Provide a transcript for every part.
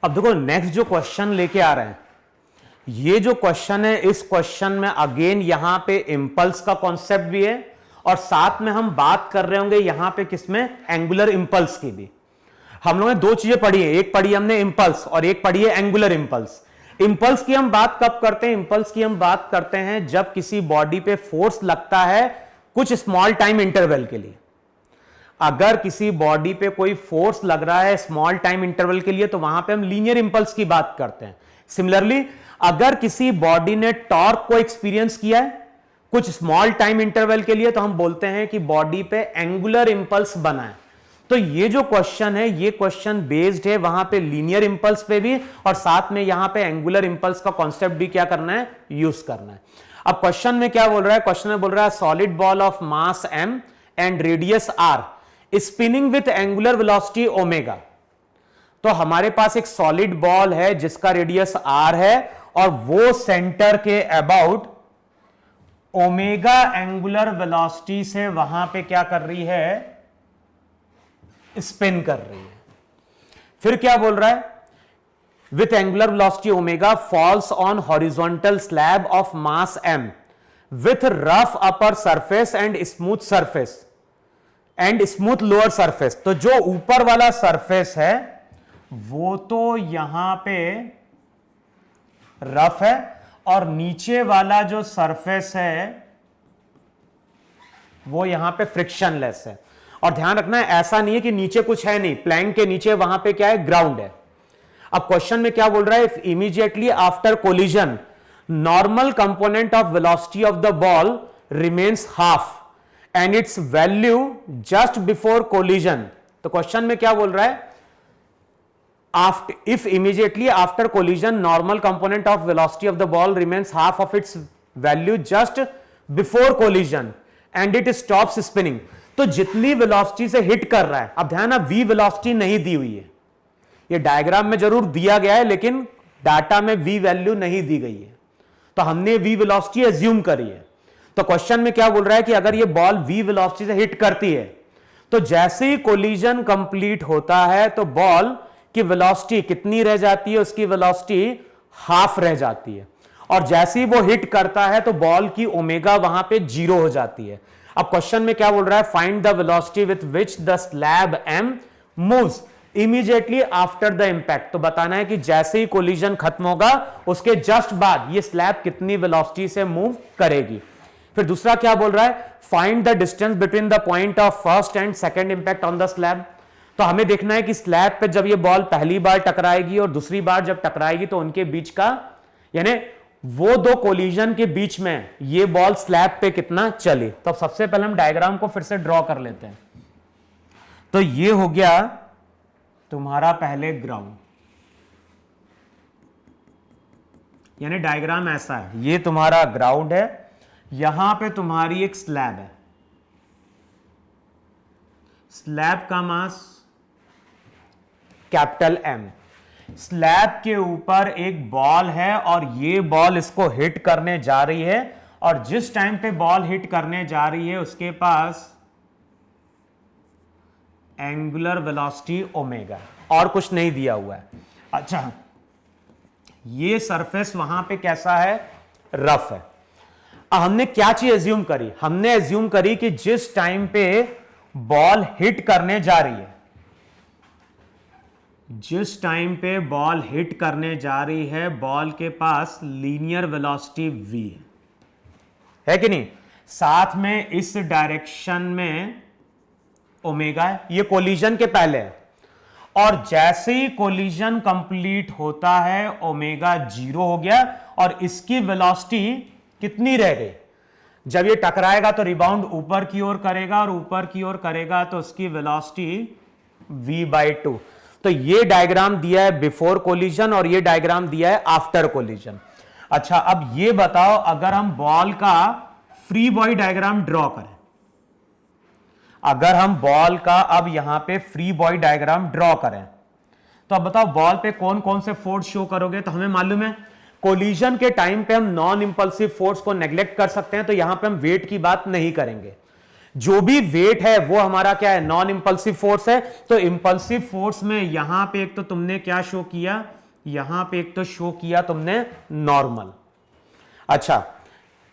अब देखो नेक्स्ट जो क्वेश्चन लेके आ रहे हैं, ये जो क्वेश्चन है, इस क्वेश्चन में अगेन यहां पे इंपल्स का कॉन्सेप्ट भी है और साथ में हम बात कर रहे होंगे यहां पे किसमें, एंगुलर इंपल्स की भी। हम लोगों ने दो चीजें पढ़ी है, एक पढ़ी हमने इंपल्स और एक पढ़ी है एंगुलर इंपल्स। इंपल्स की हम बात कब करते हैं, इंपल्स की हम बात करते हैं जब किसी बॉडी पे फोर्स लगता है कुछ स्मॉल टाइम इंटरवल के लिए। अगर किसी बॉडी पे कोई फोर्स लग रहा है स्मॉल टाइम इंटरवल के लिए तो वहां पे हम लीनियर इंपल्स की बात करते हैं। सिमिलरली अगर किसी बॉडी ने टॉर्क को एक्सपीरियंस किया है कुछ स्मॉल टाइम इंटरवल के लिए तो हम बोलते हैं कि बॉडी पे एंगुलर इंपल्स बना है। तो ये जो क्वेश्चन है, ये क्वेश्चन बेस्ड है वहां पे लीनियर इंपल्स पे भी और साथ में यहां पे एंगुलर इंपल्स का कॉन्सेप्ट भी क्या करना है, यूज करना है। अब क्वेश्चन में क्या बोल रहा है, क्वेश्चन में बोल रहा है solid ball of mass m and radius r spinning with angular velocity omega. तो हमारे पास एक सॉलिड बॉल है जिसका रेडियस r है और वो सेंटर के अबाउट ओमेगा एंगुलर वेलोसिटी से वहां पे क्या कर रही है, स्पिन कर रही है। फिर क्या बोल रहा है, with angular velocity omega falls on horizontal slab of mass m with rough upper surface and smooth surface and smooth lower surface. तो जो ऊपर वाला सरफेस है वो तो यहां पे रफ है और नीचे वाला जो सरफेस है वो यहां पे फ्रिक्शनलेस है। और ध्यान रखना है ऐसा नहीं है कि नीचे कुछ है नहीं, प्लैंक के नीचे वहां पे क्या है, ग्राउंड है। अब क्वेश्चन में क्या बोल रहा है, if immediately after collision normal component of velocity of the ball remains half and it's value just before collision. तो क्वेश्चन में क्या बोल रहा है, if immediately after collision normal component of velocity of the ball remains half of its value just before collision and it stops spinning। तो जितनी velocity से hit कर रहा है, अब ध्यान है v वेलोसिटी नहीं दी हुई है, ये डायग्राम में जरूर दिया गया है लेकिन डाटा में v वैल्यू नहीं दी गई है, तो हमने v वेलोसिटी एज्यूम करी है। तो क्वेश्चन में क्या बोल रहा है कि अगर ये बॉल v वेलोसिटी से हिट करती है तो जैसे ही कोलिजन कंप्लीट होता है तो बॉल की वेलोसिटी कितनी रह जाती है, उसकी वेलोसिटी हाफ रह जाती है और जैसे ही वो हिट करता है तो बॉल की ओमेगा वहां पे 0 हो जाती है। अब क्वेश्चन में क्या बोल रहा है, find the velocity with which the slab m moves immediately after the impact. तो बताना है कि जैसे ही कोलिजन खत्म होगा उसके जस्ट बाद ये स्लैब कितनी वेलोसिटी से मूव करेगी। फिर दूसरा क्या बोल रहा है, find the distance between the point of first and second impact on the slab. तो हमें देखना है कि स्लैब पे जब ये बॉल पहली बार टकराएगी और दूसरी बार जब टकराएगी तो उनके बीच का, यानी वो दो कोलिजन के बीच में ये बॉल स्लैब पे कितना चली। तो अब सबसे पहले हम डायग्राम को फिर से ड्रॉ कर लेते हैं। तो ये हो गया तुम्हारा पहले ग्राउंड, यानी डायग्राम ऐसा है, ये तुम्हारा ग्राउंड है, यहां पे तुम्हारी एक स्लैब है, स्लैब का मास कैपिटल M, स्लैब के ऊपर एक बॉल है और ये बॉल इसको हिट करने जा रही है और जिस टाइम पे बॉल हिट करने जा रही है उसके पास एंगुलर वेलोसिटी ओमेगा, और कुछ नहीं दिया हुआ है। अच्छा, ये सरफेस वहां पे कैसा है, रफ है। अब हमने क्या चीज एज्यूम करी, हमने एज्यूम करी कि जिस टाइम पे बॉल हिट करने जा रही है, जिस टाइम पे बॉल हिट करने जा रही है बॉल के पास लीनियर वेलोसिटी v है कि नहीं, साथ में इस डायरेक्शन में ओमेगा है, ये कोलिजन के पहले है और जैसे ही कोलिजन कंप्लीट होता है ओमेगा 0 हो गया और इसकी वेलोसिटी कितनी रह गई, जब ये टकराएगा तो रिबाउंड ऊपर की ओर करेगा और ऊपर की ओर करेगा तो उसकी वेलोसिटी v/2। तो ये डायग्राम दिया है बिफोर कोलिजन और ये डायग्राम दिया है आफ्टर कोलिजन। अच्छा, अब ये बताओ अगर हम बॉल का फ्री बॉडी डायग्राम ड्रॉ करें, अगर हम बॉल का अब यहां पे फ्री बॉडी डायग्राम ड्रॉ करें तो अब बताओ बॉल पे कौन कौन से फोर्स शो करोगे। तो हमें मालूम है कोलिजन के टाइम पे हम नॉन इंपल्सिव फोर्स को नेग्लेक्ट कर सकते हैं, तो यहां पे हम वेट की बात नहीं करेंगे। जो भी वेट है वो हमारा क्या है, नॉन इंपल्सिव फोर्स है। तो इंपल्सिव फोर्स में यहां पे एक तो तुमने क्या शो किया, यहां पे एक तो शो किया तुमने नॉर्मल। अच्छा,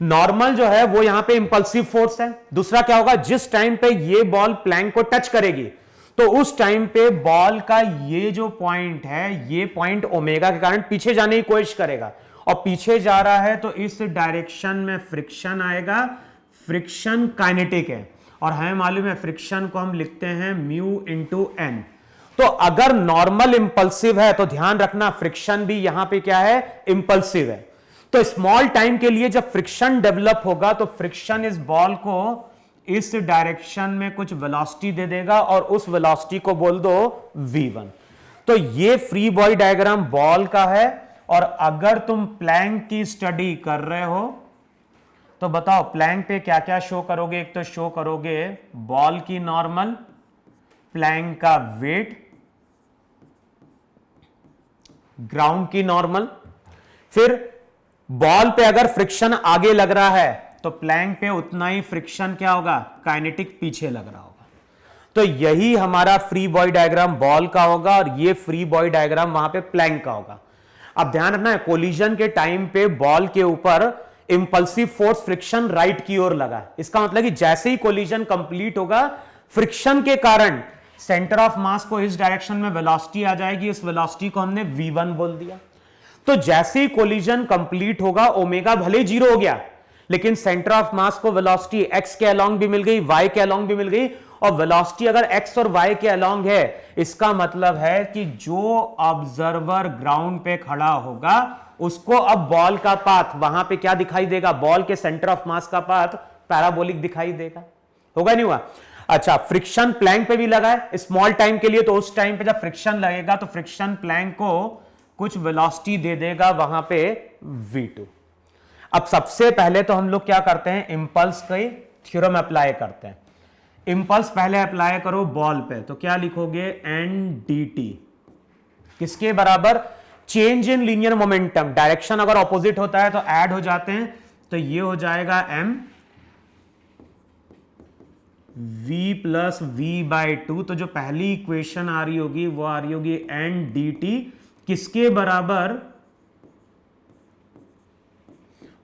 नॉर्मल जो है वो यहां पे इंपल्सिव फोर्स है। दूसरा क्या होगा, जिस टाइम पे ये बॉल प्लैंक को टच करेगी तो उस टाइम पे बॉल का ये जो पॉइंट है, ये पॉइंट ओमेगा के कारण पीछे जाने की कोशिश करेगा, और पीछे जा रहा है तो इस डायरेक्शन में फ्रिक्शन आएगा। फ्रिक्शन काइनेटिक है, और हमें मालूम है फ्रिक्शन को हम लिखते हैं म्यू इंटू एन। तो अगर नॉर्मल इंपल्सिव है तो ध्यान रखना फ्रिक्शन भी यहां पे क्या है, इंपल्सिव है। तो स्मॉल टाइम के लिए जब फ्रिक्शन डेवलप होगा तो फ्रिक्शन इस बॉल को इस डायरेक्शन में कुछ वेलोसिटी दे देगा, और उस वेलोसिटी को बोल दो v1। तो ये फ्री बॉडी डायग्राम बॉल का है। और अगर तुम प्लैंक की स्टडी कर रहे हो तो बताओ प्लैंक पे क्या क्या शो करोगे। एक तो शो करोगे बॉल की नॉर्मल, प्लैंक का वेट, ग्राउंड की नॉर्मल, फिर बॉल पे अगर फ्रिक्शन आगे लग रहा है तो प्लैंक पे उतना ही फ्रिक्शन क्या होगा, काइनेटिक पीछे लग रहा होगा। तो यही हमारा फ्री बॉडी डायग्राम बॉल का होगा, और ये फ्री बॉडी डायग्राम वहां पे प्लैंक का होगा। अब ध्यान रखना है, कोलिजन के टाइम पे बॉल के ऊपर इंपल्सिव फोर्स फ्रिक्शन राइट की ओर लगा। इसका मतलब कि जैसे ही कोलिजन कंप्लीट होगा, फ्रिक्शन के कारण सेंटर ऑफ मास को इस डायरेक्शन में वेलोसिटी आ जाएगी। उस वेलोसिटी को हमने v1 बोल दिया। तो जैसे ही कोलिजन कंप्लीट होगा, ओमेगा भले 0 हो गया, लेकिन सेंटर ऑफ मास को वेलोसिटी x के अलोंग भी मिल गई, y के अलोंग भी मिल गई। और वेलोसिटी अगर x और y के अलोंग है, इसका मतलब है कि जो ऑब्जर्वर ग्राउंड पे खड़ा होगा उसको अब बॉल का पाथ वहां पे क्या दिखाई देगा, बॉल के सेंटर ऑफ मास का पाथ पैराबोलिक दिखाई देगा। होगा नहीं हुआ? अच्छा, फ्रिक्शन प्लैंक पे भी लगा है स्मॉल टाइम के लिए, तो उस टाइम पे जब फ्रिक्शन लगेगा तो फ्रिक्शन प्लैंक को कुछ वेलोसिटी दे देगा वहां पे v2। अब सबसे पहले तो हम लोग क्या करते हैं, इंपल्स की थ्योरम अप्लाई करते हैं। इंपल्स पहले अप्लाई करो बॉल पे, तो क्या लिखोगे, एन डी टी किसके बराबर, change in linear momentum. Direction अगर ऑपोजिट होता है तो ऐड हो जाते हैं, तो ये हो जाएगा m v प्लस v/2। तो जो पहली इक्वेशन आ रही होगी वो आ रही होगी एन डी टी किसके बराबर,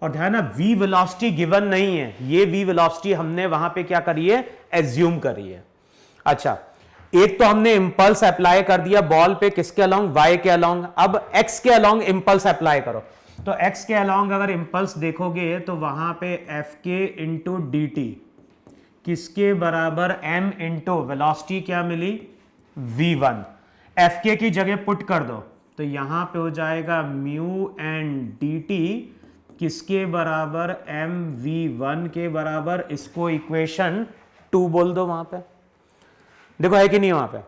और ध्यान है v वेलोसिटी गिवन नहीं है, ये v वेलोसिटी हमने वहां पे क्या करी है, एज्यूम करी है। अच्छा, एक तो हमने इंपल्स अप्लाई कर दिया बॉल पे, किसके अलोंग, y के अलोंग। अब x के अलोंग इंपल्स अप्लाई करो, तो x के अलोंग अगर इंपल्स देखोगे तो वहां पे एफ के इंटू डी टी किसके बराबर, m इंटू वेलोसिटी क्या मिली, v1। एफ के की जगह पुट कर दो तो यहां पे हो जाएगा म्यू एन डी टी किसके बराबर, एम v1 के बराबर। इसको इक्वेशन 2 बोल दो वहां पे, देखो है कि नहीं वहां पे।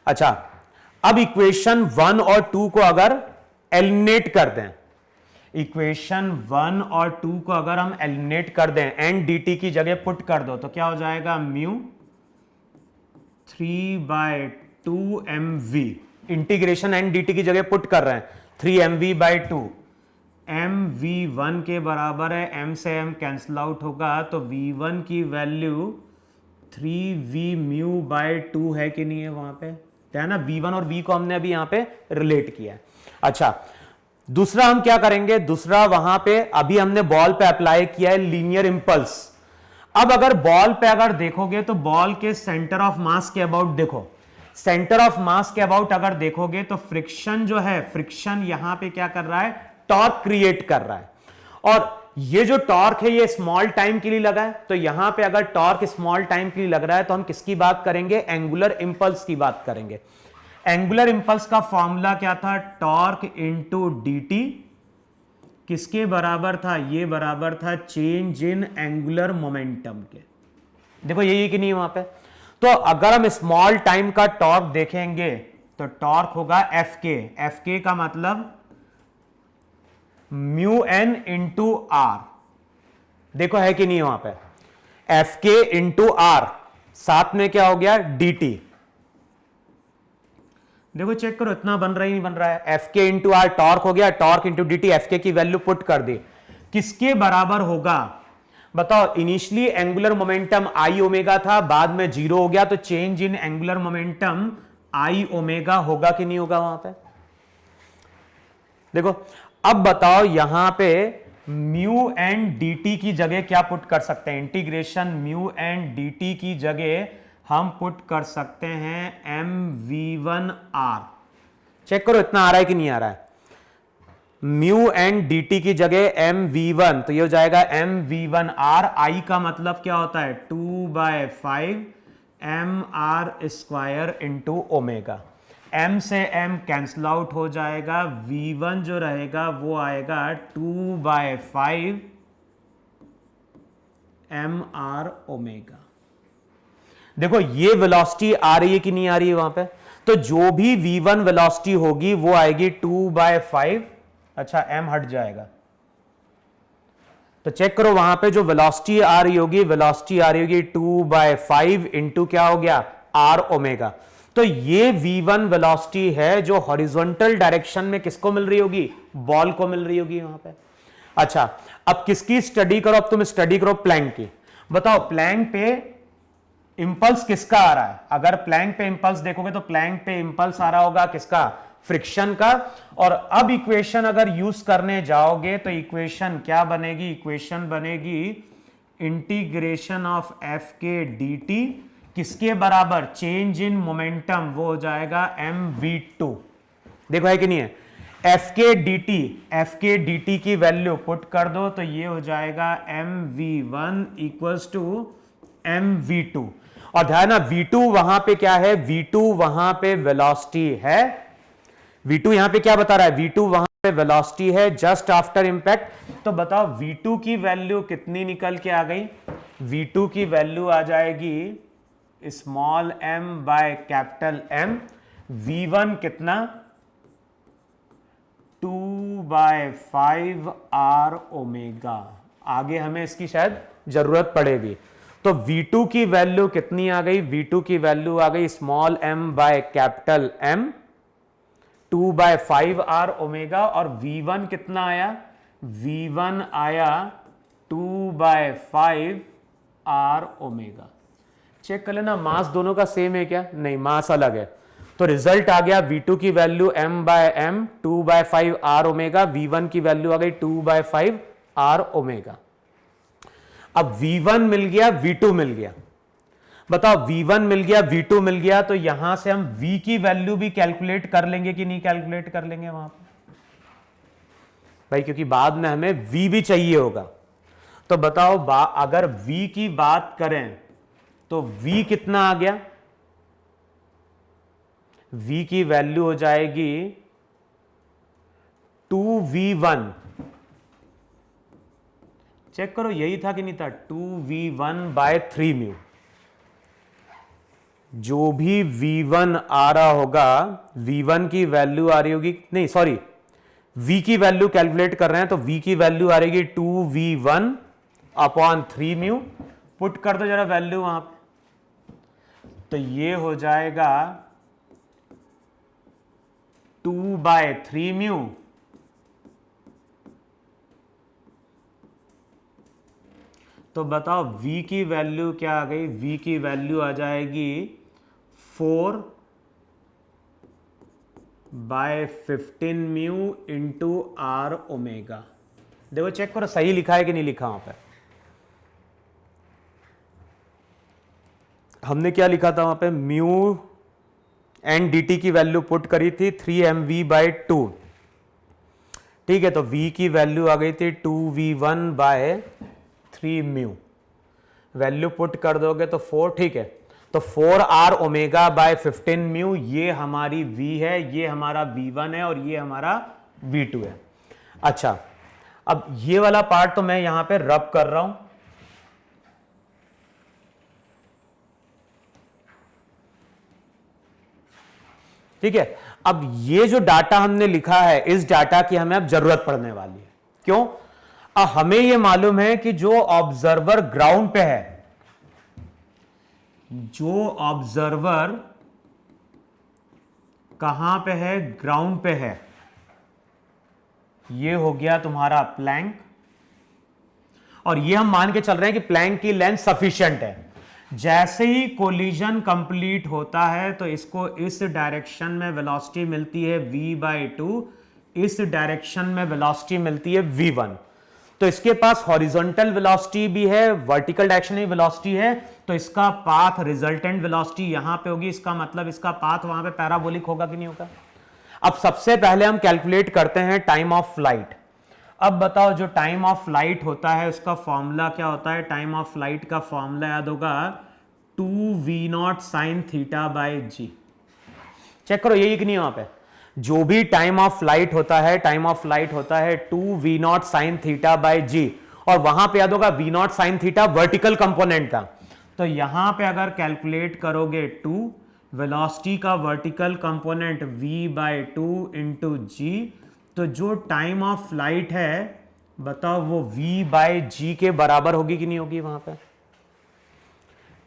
अच्छा, अब इक्वेशन 1 और 2 को अगर एलिमिनेट कर दें, इक्वेशन 1 और 2 को अगर हम एलिमिनेट कर दें, एन डी टी की जगह पुट कर दो तो क्या हो जाएगा, mu 3/2 mv। Integration n d t की जगह पुट कर रहे हैं, 3mv/2। एम v1 के बराबर है, m से m कैंसिल आउट होगा, तो v1 की वैल्यू 3v μ/2 है कि नहीं है वहां पे, है ना। v1 और v को हमने अभी यहां पे रिलेट किया है। अच्छा, दूसरा हम क्या करेंगे, दूसरा वहां पे अभी हमने बॉल पे अप्लाई किया है लीनियर इंपल्स। अब अगर बॉल पे अगर देखोगे तो बॉल के सेंटर ऑफ मास के अबाउट देखो, सेंटर ऑफ मास के अबाउट अगर देखोगे तो फ्रिक्शन जो है, फ्रिक्शन यहां पे क्या कर रहा है, टॉर्क क्रिएट कर रहा है। और ये जो टॉर्क है ये स्मॉल टाइम के लिए लगा है, तो यहां पे अगर टॉर्क स्मॉल टाइम के लिए लग रहा है तो हम किसकी बात करेंगे, एंगुलर इंपल्स की बात करेंगे। एंगुलर इंपल्स का फॉर्मूला क्या था, टॉर्क इंटू डी टी किसके बराबर था, ये बराबर था चेंज इन एंगुलर मोमेंटम के। देखो यही कि नहीं वहां पे। तो अगर हम स्मॉल टाइम का टॉर्क देखेंगे तो टॉर्क होगा एफ के, एफ के का मतलब म्यू एन इंटू आर। देखो है कि नहीं वहां पे, एफ के इंटू आर, साथ में क्या हो गया डी टी। देखो चेक करो इतना बन रहा ही नहीं बन रहा है, एफ के इंटू आर टॉर्क हो गया, torque into D T, F के की वैल्यू पुट कर दी, किसके बराबर होगा, बताओ इनिशियली एंगुलर मोमेंटम आई ओमेगा था, बाद में 0 हो गया, तो change in angular momentum I omega होगा कि नहीं होगा वहां पे? देखो अब बताओ यहां पे म्यू एंड डी टी की जगह क्या पुट कर सकते हैं? Integration mu and d t की जगह हम पुट कर सकते हैं m v one r. Check करो इतना आ रहा है कि नहीं आ रहा है? म्यू एंड डी टी की जगह एम वी वन, तो ये हो जाएगा m v one r. I का मतलब क्या होता है? 2/5 m r square into omega. m से m कैंसल आउट हो जाएगा, v1 जो रहेगा वो आएगा 2/5 एम आर ओमेगा। देखो ये वेलोसिटी आ रही है कि नहीं आ रही है वहां पे? तो जो भी v1 वेलोसिटी होगी वो आएगी 2/5, अच्छा m हट जाएगा, तो चेक करो वहां पे जो वेलोसिटी आ रही होगी, वेलोसिटी आ रही होगी 2/5 इंटू क्या हो गया? r omega. तो ये v1 वेलोसिटी है जो हॉरिजॉन्टल डायरेक्शन में किसको मिल रही होगी? बॉल को मिल रही होगी वहां पे। अच्छा अब किसकी स्टडी करो? अब तुम स्टडी करो प्लैंक की। बताओ प्लैंक पे इंपल्स किसका आ रहा है? अगर प्लैंक पे इंपल्स देखोगे तो प्लैंक पे इंपल्स आ रहा होगा किसका? फ्रिक्शन का। और अब इक्वेशन अगर यूज करने जाओगे तो इक्वेशन क्या बनेगी? इक्वेशन बनेगी इंटीग्रेशन ऑफ एफ के डी टी किसके बराबर? चेंज इन मोमेंटम, वो हो जाएगा एम वी टू। देखो है कि नहीं है? एफ के डी टी की वैल्यू पुट कर दो तो ये हो जाएगा m v one equals to m v two. और ध्यान ना v2 वहां पे क्या है? v2 वहां पे वेलोसिटी है। v2 यहां पे क्या बता रहा है? v2 वहां पे वेलोसिटी है जस्ट आफ्टर इंपैक्ट। तो बताओ v2 की वैल्यू कितनी निकल के आ गई? v2 की वैल्यू आ जाएगी small m by capital M। v1 कितना? 2/5 r ओमेगा। आगे हमें इसकी शायद जरूरत पड़ेगी। तो v2 की वैल्यू कितनी आ गई? v2 की वैल्यू आ गई small m by capital M, 2/5 r omega. और v1 कितना आया? v1 आया 2/5 r ओमेगा। चेक कर लेना मास दोनों का सेम है क्या? नहीं, मास अलग है। तो रिजल्ट आ गया v2 की value m/m 2/5 r omega, v1 की वैल्यू आ गई 2/5 r ओमेगा। अब v1 मिल गया, v2 मिल गया। बताओ v1 मिल गया, v2 मिल गया, तो यहां से हम v की वैल्यू भी कैलकुलेट कर लेंगे कि नहीं कैलकुलेट कर लेंगे वहां पर भाई? क्योंकि बाद में हमें v भी चाहिए होगा। तो बताओ अगर v की बात करें तो v कितना आ गया? v की वैल्यू हो जाएगी 2v1। चेक करो यही था कि नहीं था? 2v1/3 mu. जो भी v1 आ रहा होगा, v1 की वैल्यू आ रही होगी, नहीं सॉरी, v की वैल्यू कैलकुलेट कर रहे हैं तो v की वैल्यू आ रहेगी 2v1/3 म्यू। पुट कर दो जरा वैल्यू वहां पे, तो ये हो जाएगा 2/3 म्यू तो बताओ v की वैल्यू क्या आ गई? v की वैल्यू आ जाएगी 4/15 म्यू इंटू आर ओमेगा। देखो चेक करो सही लिखा है कि नहीं लिखा वहां पर? हमने क्या लिखा था वहां पे? म्यू एंड डी टी की वैल्यू पुट करी थी 3mv/2। ठीक है, तो v की वैल्यू आ गई थी 2v1/3 म्यू। वैल्यू पुट कर दोगे तो 4, ठीक है, तो 4r ओमेगा/15 म्यू। ये हमारी v है, ये हमारा v1 है और ये हमारा v2 है। अच्छा अब ये वाला पार्ट तो मैं यहां पे रब कर रहा हूं। ठीक है, अब ये जो डाटा हमने लिखा है, इस डाटा की हमें अब जरूरत पड़ने वाली है। क्यों? हमें ये मालूम है कि जो ऑब्जर्वर ग्राउंड पे है, जो ऑब्जर्वर कहां पे है? ग्राउंड पे है। ये हो गया तुम्हारा प्लैंक। और ये हम मान के चल रहे हैं कि प्लैंक की लेंथ सफिशिएंट है। जैसे ही कोलिजन कंप्लीट होता है तो इसको इस डायरेक्शन में वेलोसिटी मिलती है v/2, इस डायरेक्शन में वेलोसिटी मिलती है v1। तो इसके पास हॉरिजॉन्टल वेलोसिटी भी है, वर्टिकल डायरेक्शन में वेलोसिटी है, तो इसका पाथ रिजल्टेंट वेलोसिटी यहां पे होगी। इसका मतलब इसका पाथ वहां पे पैराबोलिक होगा कि नहीं होगा। अब सबसे पहले हम कैलकुलेट करते हैं टाइम ऑफ फ्लाइट। अब बताओ जो टाइम ऑफ फ्लाइट होता है उसका फॉर्मूला क्या होता है। टाइम ऑफ फ्लाइट का फॉर्मूला याद होगा 2v0 sin θ/g। चेक करो यही कि नहीं वहां पे जो भी टाइम ऑफ फ्लाइट होता है, टाइम ऑफ फ्लाइट होता है 2v0 sin θ/g, और वहां पे याद होगा v0 sin θ वर्टिकल कंपोनेंट का। तो यहां पे अगर कैलकुलेट करोगे 2 वेलोसिटी का वर्टिकल कंपोनेंट v/2 इंटू जी, तो जो टाइम ऑफ फ्लाइट है बताओ वो v/g के बराबर होगी कि नहीं होगी। वहां पे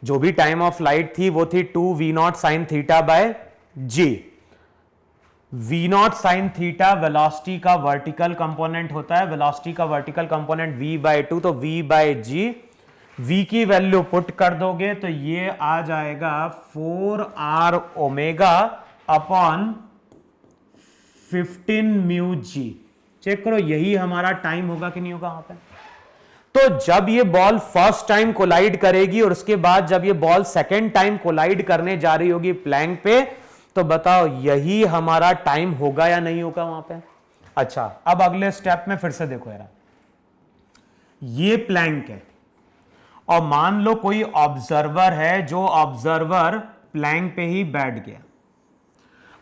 जो भी टाइम ऑफ फ्लाइट थी वो थी 2v0 sin θ/g। v0 sin θ velocity का वर्टिकल कंपोनेंट होता है, वेलोसिटी का वर्टिकल कंपोनेंट v/2, तो v/g, v की वैल्यू पुट कर दोगे तो ये आ जाएगा 4r omega upon 15 mu G. Check करो यही हमारा टाइम होगा कि नहीं होगा वहां पे। तो जब ये बॉल फर्स्ट टाइम कोलाइड करेगी और उसके बाद जब ये बॉल सेकेंड टाइम कोलाइड करने जा रही होगी प्लैंक पे, तो बताओ यही हमारा टाइम होगा या नहीं होगा वहां पे। अच्छा अब अगले स्टेप में फिर से देखो यार, ये प्लैंक है और मान लो कोई ऑब्जर्वर है, जो ऑब्जर्वर प्लैंक पे ही बैठ गया।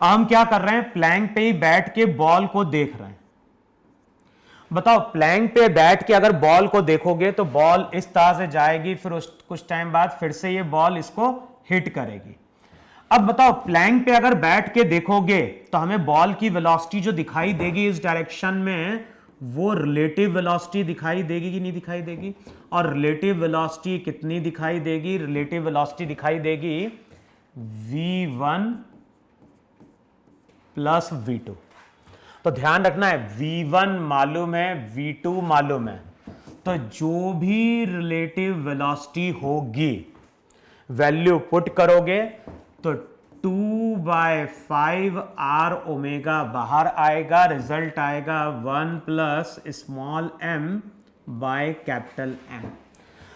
हम क्या कर रहे हैं, प्लैंक पे ही बैठ के बॉल को देख रहे हैं। बताओ प्लैंक पे बैठ के अगर बॉल को देखोगे तो बॉल इस तरह से जाएगी, फिर कुछ टाइम बाद फिर से ये बॉल इसको हिट करेगी। अब बताओ प्लैंक पे अगर बैठ के देखोगे तो हमें बॉल की वेलोसिटी जो दिखाई देगी इस डायरेक्शन में, वो रिलेटिव वेलोसिटी दिखाई देगी कि नहीं दिखाई देगी। और रिलेटिव वेलोसिटी कितनी दिखाई देगी, रिलेटिव वेलोसिटी दिखाई देगी v1 प्लस v2। तो ध्यान रखना है v1 मालूम है, v2 मालूम है, तो जो भी रिलेटिव वेलोसिटी होगी वैल्यू पुट करोगे तो 2/5r ओमेगा बाहर आएगा, रिजल्ट आएगा 1 plus small m by capital M।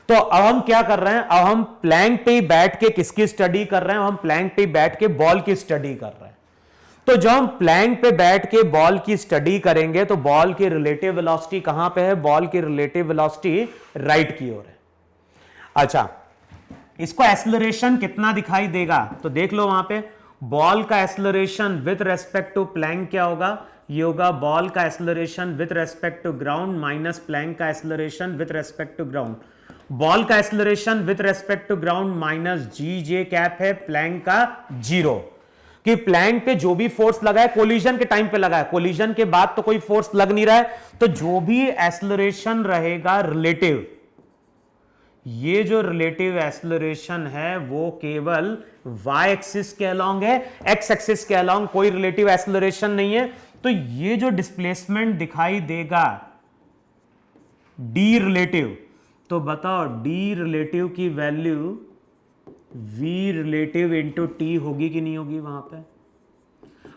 तो अब हम क्या कर रहे हैं, अब हम प्लैंक पे ही बैठ के किसकी स्टडी कर रहे हैं, हम प्लैंक पे बैठ के बॉल की स्टडी कर रहे हैं। तो जब हम प्लैंक पे बैठ के बॉल की स्टडी करेंगे तो बॉल की रिलेटिव वेलोसिटी कहां पे है, बॉल की रिलेटिव वेलोसिटी राइट की ओर है। अच्छा इसको एक्सेलरेशन कितना दिखाई देगा, तो देख लो वहां पे बॉल का acceleration with respect to plank क्या होगा, ये होगा बॉल का acceleration with respect to ground minus plank का acceleration with respect to ground. Ball का acceleration with respect to ground minus g j cap है, प्लैंक का 0, कि प्लैंक पे जो भी फोर्स लगा है कोलिजन के टाइम पे लगा है, कोलिजन के बाद तो कोई फोर्स लग नहीं रहा है, तो जो भी एक्सेलरेशन रहेगा रिलेटिव, ये जो रिलेटिव एक्सेलरेशन है वो केवल y एक्सिस के अलोंग है, x एक्सिस के अलोंग कोई रिलेटिव एक्सेलरेशन नहीं है। तो ये जो डिस्प्लेसमेंट दिखाई देगा d रिलेटिव, तो बताओ d रिलेटिव की value v relative into T होगी कि नहीं होगी वहां पे।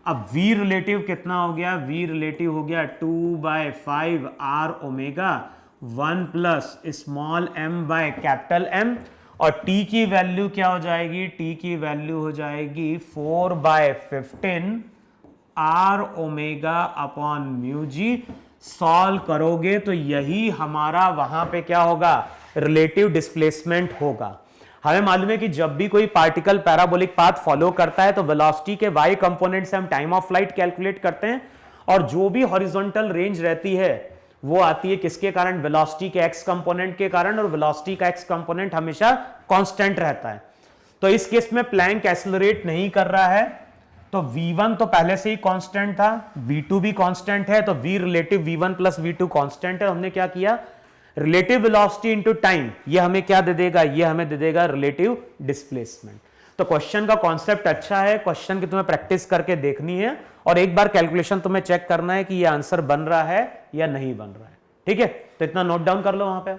अब v रिलेटिव कितना हो गया, v रिलेटिव हो गया 2/5r omega 1 plus small m by capital M, और t की वैल्यू क्या हो जाएगी, t की वैल्यू हो जाएगी 4/15 r omega upon mu G. Solve करोगे तो यही हमारा वहां पे क्या होगा, रिलेटिव डिस्प्लेसमेंट होगा। हमें मालूम है कि जब भी कोई पार्टिकल पैराबोलिक पाथ फॉलो करता है तो वेलोसिटी के y कंपोनेंट से हम टाइम ऑफ फ्लाइट कैलकुलेट करते हैं, और जो भी हॉरिजॉन्टल रेंज रहती है वो आती है किसके कारण, वेलोसिटी के x कंपोनेंट के कारण, और वेलोसिटी का x कंपोनेंट हमेशा कांस्टेंट रहता है। तो इस केस में प्लैंक एक्सेलरेट नहीं कर रहा है, तो v1 तो पहले से ही कांस्टेंट था, v2 भी कांस्टेंट है, तो v relative v1 plus v2 constant है। हमने क्या किया, रिलेटिव वेलोसिटी इनटू टाइम, ये हमें क्या दे देगा, ये हमें दे देगा रिलेटिव डिस्प्लेसमेंट। तो क्वेश्चन का कॉन्सेप्ट अच्छा है, क्वेश्चन की तुम्हें प्रैक्टिस करके देखनी है और एक बार कैलकुलेशन तुम्हें चेक करना है कि ये आंसर बन रहा है या नहीं बन रहा है। ठीक है, तो इतना नोट डाउन कर लो वहां पे।